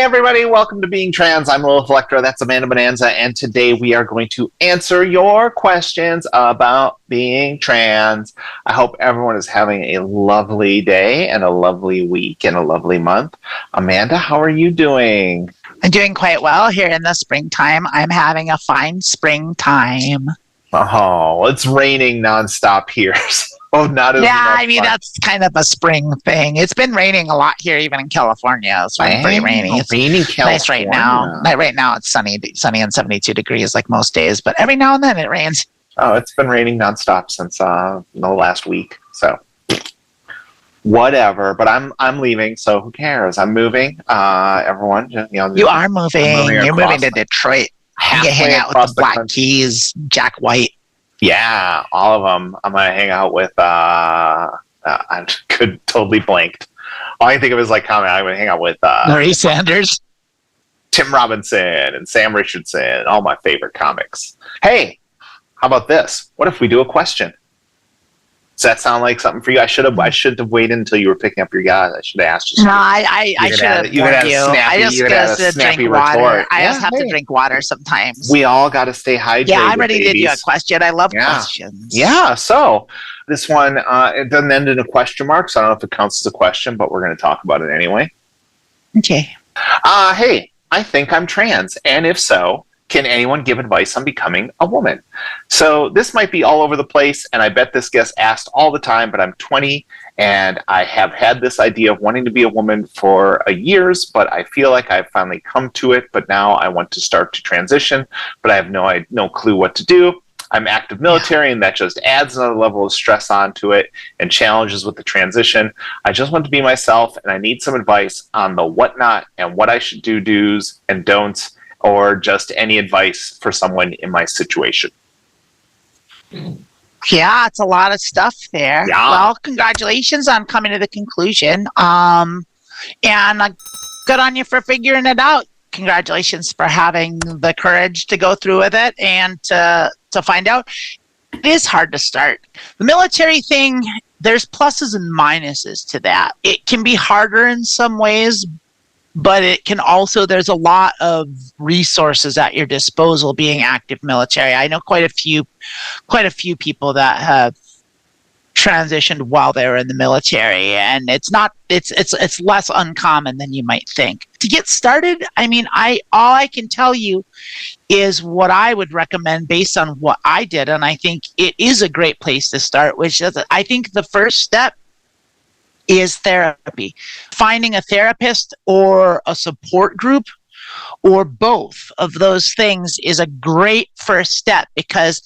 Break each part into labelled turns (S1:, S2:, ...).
S1: everybody, welcome to Being Trans. I'm Lilith Electra, that's Amanda Bonanza, and today we are going to answer your questions about being trans. I hope everyone is having a lovely day and a lovely week and a lovely month. Amanda, how are you doing?
S2: I'm doing quite well here in the springtime. I'm having a fine springtime.
S1: Oh, it's raining nonstop here. Oh, not as much
S2: I mean,
S1: fun.
S2: that's kind of a spring thing. It's been raining a lot here, even in California. It's been pretty rainy. It's nice right now. Right now, it's sunny and 72 degrees like most days, but every now and then it rains.
S1: Oh, it's been raining nonstop since the last week. So whatever. But I'm leaving, so who cares? I'm moving. Everyone,
S2: you are moving. You're moving to Detroit. You hang out with the Black Keys, Jack White.
S1: Yeah, all of them. I'm gonna hang out with. I could totally blanked. All I can think of is I'm gonna hang out with
S2: Marie Sanders,
S1: Tim Robinson, and Sam Richardson. All my favorite comics. Hey, how about this? What if we do a question? Does that sound like something for you? I should have waited until you were picking up your guys. I should have asked you.
S2: No, I should have warned you. I just have to drink water. I just have to drink water sometimes.
S1: We all got to stay hydrated.
S2: Yeah, I'm ready to do a question. I love questions.
S1: Yeah, so this one, it doesn't end in a question mark, so I don't know if it counts as a question, but we're going to talk about it anyway.
S2: Okay.
S1: Hey, I think I'm trans, and if so, can anyone give advice on becoming a woman? So this might be all over the place, and I bet this gets asked all the time, but I'm 20, and I have had this idea of wanting to be a woman for years, but I feel like I've finally come to it, but now I want to start to transition, but I have no clue what to do. I'm active military, and that just adds another level of stress onto it and challenges with the transition. I just want to be myself, and I need some advice on the whatnot and what I should do, do's and don'ts, or just any advice for someone in my situation.
S2: Yeah, it's a lot of stuff there.
S1: Yeah.
S2: Well, congratulations on coming to the conclusion. And good on you for figuring it out. Congratulations for having the courage to go through with it and to find out. It is hard to start. The military thing, there's pluses and minuses to that. It can be harder in some ways, but it can also, there's a lot of resources at your disposal being active military. I know quite a few people that have transitioned while they were in the military, and it's less uncommon than you might think. To get started, I mean, all I can tell you is what I would recommend based on what I did, and I think it is a great place to start, which is, I think the first step is therapy. Finding a therapist or a support group or both of those things is a great first step, because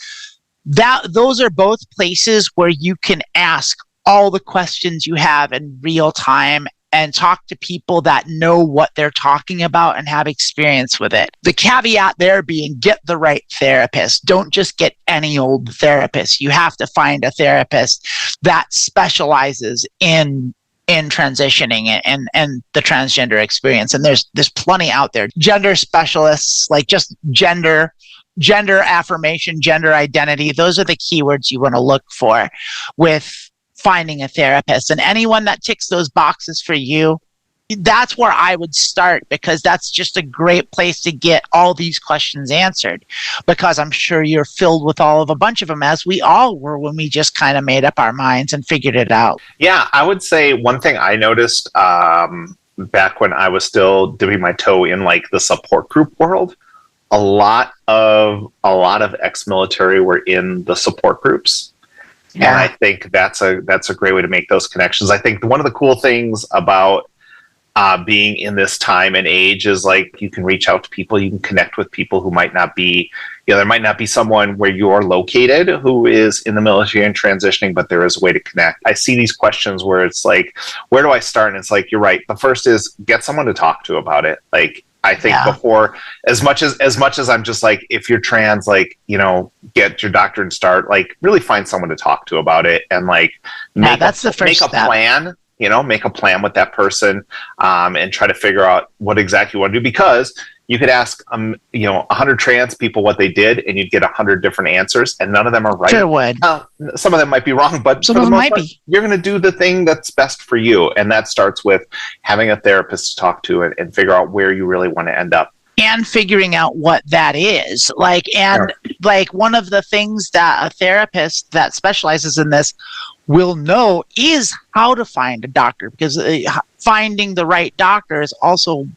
S2: those are both places where you can ask all the questions you have in real time and talk to people that know what they're talking about and have experience with it. The caveat there being, get the right therapist. Don't just get any old therapist. You have to find a therapist that specializes in transitioning and the transgender experience. And there's plenty out there. Gender specialists, like just gender affirmation, gender identity. Those are the keywords you want to look for with finding a therapist. And anyone that ticks those boxes for you, that's where I would start, because that's just a great place to get all these questions answered, because I'm sure you're filled with a bunch of them, as we all were when we just kind of made up our minds and figured it out.
S1: Yeah, I would say one thing I noticed back when I was still dipping my toe in the support group world, a lot of ex-military were in the support groups. Yeah. And I think that's a great way to make those connections. I think one of the cool things about being in this time and age is you can reach out to people, you can connect with people who might not be, there might not be someone where you are located who is in the military and transitioning, but there is a way to connect. I see these questions where it's where do I start? And it's you're right. The first is get someone to talk to about it. I think before, as much as I'm just if you're trans, get your doctor and start, really find someone to talk to about it and make a plan. Make a plan with that person and try to figure out what exactly you want to do, because you could ask 100 trans people what they did, and you'd get 100 different answers, and none of them are right.
S2: Sure would.
S1: Some of them might be wrong, but
S2: Some
S1: for
S2: of
S1: the
S2: them
S1: most
S2: might
S1: part,
S2: be.
S1: you're going to do the thing that's best for you, and that starts with having a therapist to talk to and figure out where you really want to end up.
S2: And figuring out what that is. Like one of the things that a therapist that specializes in this will know is how to find a doctor, because finding the right doctor is also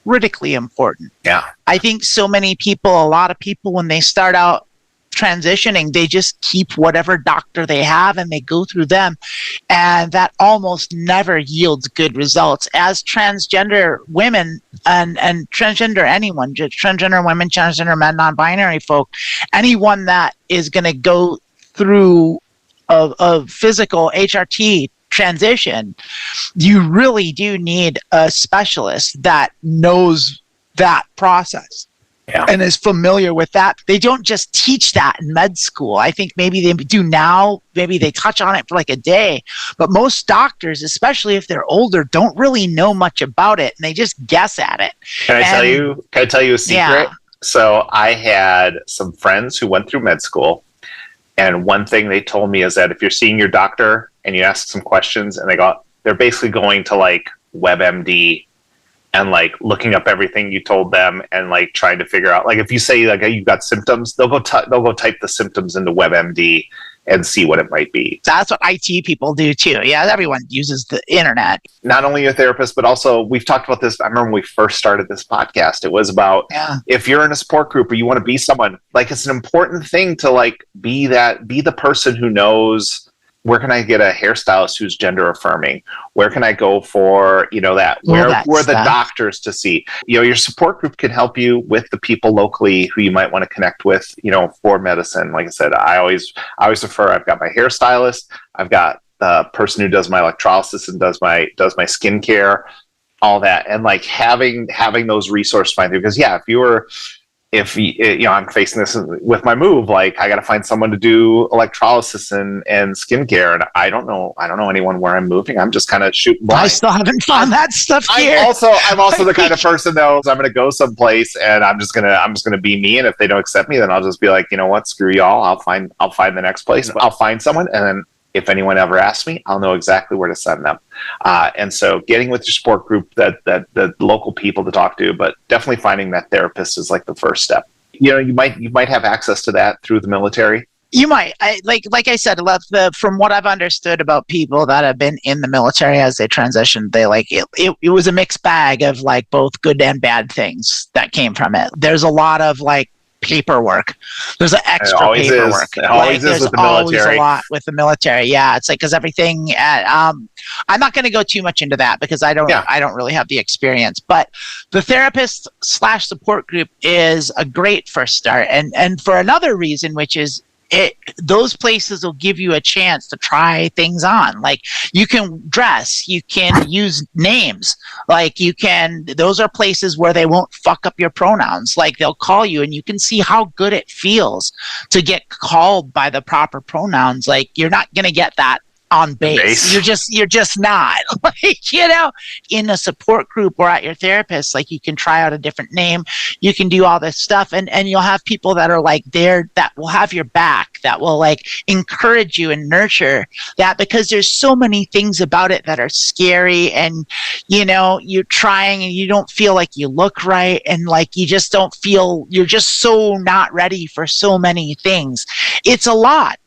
S2: critically important.
S1: Yeah.
S2: I think a lot of people, when they start out transitioning, they just keep whatever doctor they have and they go through them, and that almost never yields good results. As transgender women and transgender anyone, just transgender women, transgender men, non-binary folk, anyone that is going to go through a physical HRT transition, you really do need a specialist that knows that process. Yeah. And is familiar with that. They don't just teach that in med school. I think maybe they do now. Maybe they touch on it for like a day. But most doctors, especially if they're older, don't really know much about it, and they just guess at it.
S1: Can I tell you a secret?
S2: Yeah.
S1: So I had some friends who went through med school, and one thing they told me is that if you're seeing your doctor and you ask some questions, and they're basically going to like WebMD and like looking up everything you told them and like trying to figure out, like if you say like you've got symptoms, they'll go type the symptoms into WebMD and see what it might be.
S2: That's what IT people do too. Yeah, everyone uses the internet.
S1: Not only your therapist, but also we've talked about this. I remember when we first started this podcast, it was about if you're in a support group or you want to be someone, like it's an important thing to like be the person who knows, where can I get a hairstylist who's gender affirming? Where can I go for, where are the doctors to see? Your support group can help you with the people locally who you might want to connect with, for medicine. Like I said, I always refer, I've got my hairstylist, I've got the person who does my electrolysis and does my skincare, all that. And like having those resources find through, because if I'm facing this with my move, like I got to find someone to do electrolysis and skincare, and I don't know anyone where I'm moving. I'm just kind of shooting blind.
S2: I still haven't found that stuff here.
S1: I'm also the kind of person though, I'm going to go someplace and I'm just gonna be me, and if they don't accept me, then I'll just be like, you know what, screw y'all. I'll find the next place. I'll find someone, and then if anyone ever asks me, I'll know exactly where to send them. And so getting with your support group, that the local people to talk to, but definitely finding that therapist is like the first step. You might have access to that through the military.
S2: You might. Like I said, from what I've understood about people that have been in the military as they transitioned, they like it was a mixed bag of like both good and bad things that came from it. There's a lot of like paperwork. There's an extra paperwork.
S1: It always is with the military.
S2: Always a lot with the military. Yeah, it's like because everything. I'm not going to go too much into that because I don't really have the experience. But the therapist / support group is a great first start, and for another reason, which is those places will give you a chance to try things on. Like you can dress, you can use names, those are places where they won't fuck up your pronouns. Like they'll call you and you can see how good it feels to get called by the proper pronouns. Like you're not going to get that on base. You're just not in a support group or at your therapist, like you can try out a different name, you can do all this stuff, and you'll have people that are like there that will have your back, that will like encourage you and nurture that, because there's so many things about it that are scary, and you're trying and you don't feel like you look right, and like you just don't feel, you're just so not ready for so many things. It's a lot,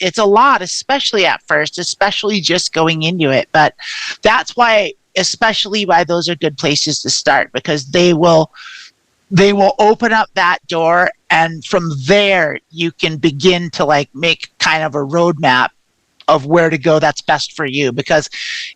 S2: especially at first, especially just going into it. But that's why those are good places to start, because they will open up that door, and from there you can begin to like make kind of a roadmap of where to go that's best for you, because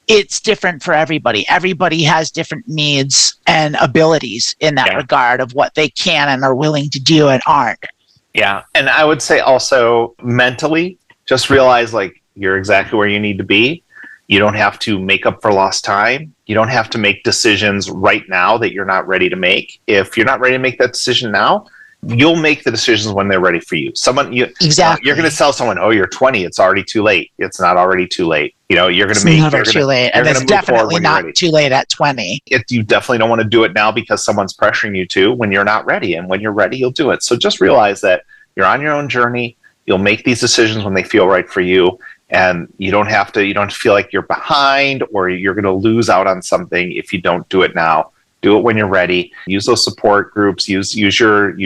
S2: it's different for everybody. Everybody has different needs and abilities in that regard of what they can and are willing to do and aren't.
S1: Yeah. And I would say also mentally, just realize like you're exactly where you need to be. You don't have to make up for lost time. You don't have to make decisions right now that you're not ready to make. If you're not ready to make that decision now, you'll make the decisions when they're ready for you. You're going to tell someone, oh, you're 20. It's already too late. It's not already too late. You know, you're going to
S2: It's
S1: make
S2: never too late, and it's definitely not too late at 20.
S1: You definitely don't want to do it now because someone's pressuring you to when you're not ready, and when you're ready, you'll do it. So just realize that you're on your own journey. You'll make these decisions when they feel right for you, and you don't feel like you're behind or you're going to lose out on something if you don't do it now. Do it when you're ready. Use those support groups. Use your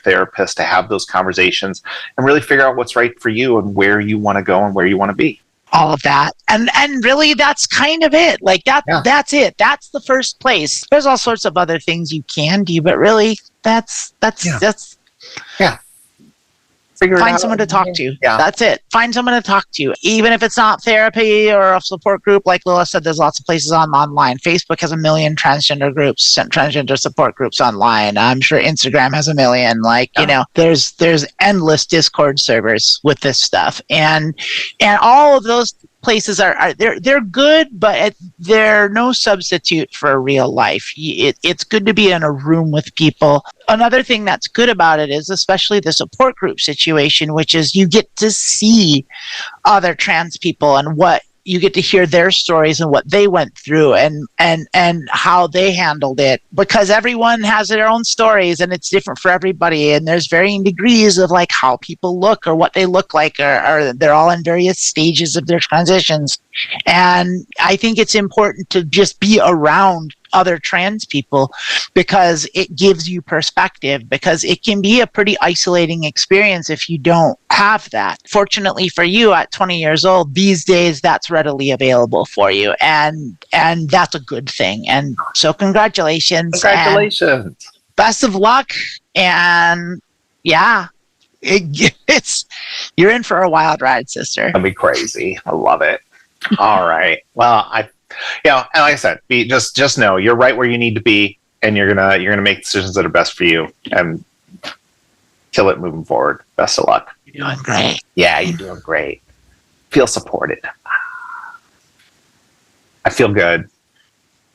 S1: therapist to have those conversations and really figure out what's right for you and where you want to go and where you want to be.
S2: All of that, and really, that's kind of it. Like that. Yeah. That's it. That's the first place. There's all sorts of other things you can do, but really, that's.
S1: Yeah.
S2: Find someone to talk to. Yeah. That's it. Find someone to talk to. Even if it's not therapy or a support group, like Lilith said, there's lots of places online. Facebook has 1 million transgender groups and transgender support groups online. I'm sure Instagram has 1 million. There's endless Discord servers with this stuff, and all of those places they're good, but they're no substitute for real life. It's good to be in a room with people. Another thing that's good about it is especially the support group situation, which is you get to see other trans people and what you get to hear their stories and what they went through and how they handled it, because everyone has their own stories and it's different for everybody, and there's varying degrees of like how people look or what they look like, or they're all in various stages of their transitions. And I think it's important to just be around other trans people because it gives you perspective, because it can be a pretty isolating experience if you don't have that. Fortunately for you, at 20 years old, these days that's readily available for you, and that's a good thing. And so congratulations. Best of luck. And yeah, you're in for a wild ride, sister.
S1: That'll be crazy. I love it. All right. Well, and like I said, just know you're right where you need to be, and you're gonna make decisions that are best for you and kill it moving forward. Best of luck.
S2: You're doing great.
S1: Yeah, you're doing great. Feel supported. I feel good.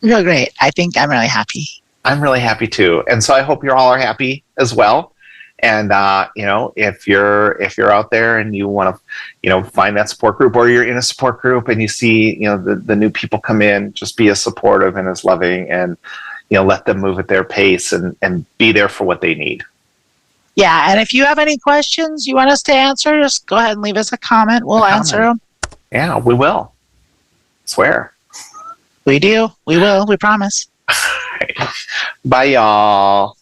S2: You feel great. I think I'm really happy.
S1: I'm really happy too, and so I hope you all are happy as well. And if you're out there and you want to, find that support group, or you're in a support group and you see, the new people come in, just be as supportive and as loving, and let them move at their pace and be there for what they need.
S2: Yeah, and if you have any questions you want us to answer, just go ahead and leave us a comment. We'll answer them.
S1: Yeah, we will. Swear.
S2: We do. We will. We promise.
S1: Bye, y'all.